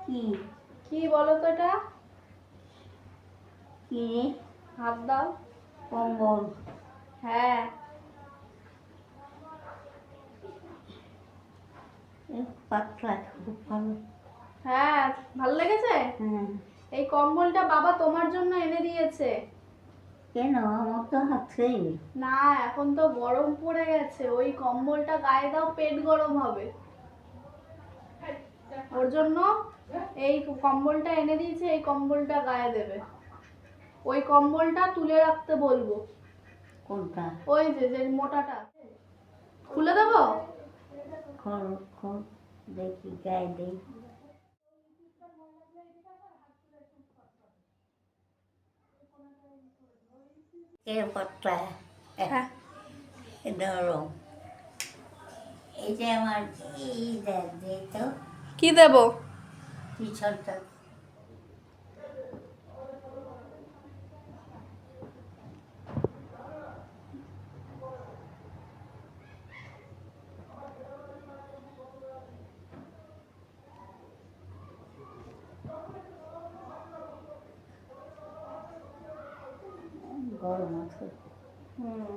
কি কি বলো তো এটা? কি হাত দাও। কম্বল? হ্যাঁ। পাতলা, খুব ভালো। হ্যাঁ, ভালো লেগেছে। হ্যাঁ। এই কম্বলটা বাবা তোমার জন্য এনে দিয়েছে। কেন? আমার তো আছেই। না, এখন তো গরম পড়ে গেছে, ওই কম্বলটা গায়ে দাও, পেট গরম হবে। ওর জন্য এই কম্বলটা এনে দিয়েছে, এই কম্বলটা গায়ে দেবে। ওই কম্বলটা তুলে রাখতে বলবো। কোনটা? ওই যে যে মোটাটা। খুলে দেবো? খোল খোল, দেখি গায়ে দেই। কে পাতলা? হ্যাঁ। নরম। এই যে আমার এই দেখ দে তো, কি দেবো? পিছনটা। গরম আছে। হুম।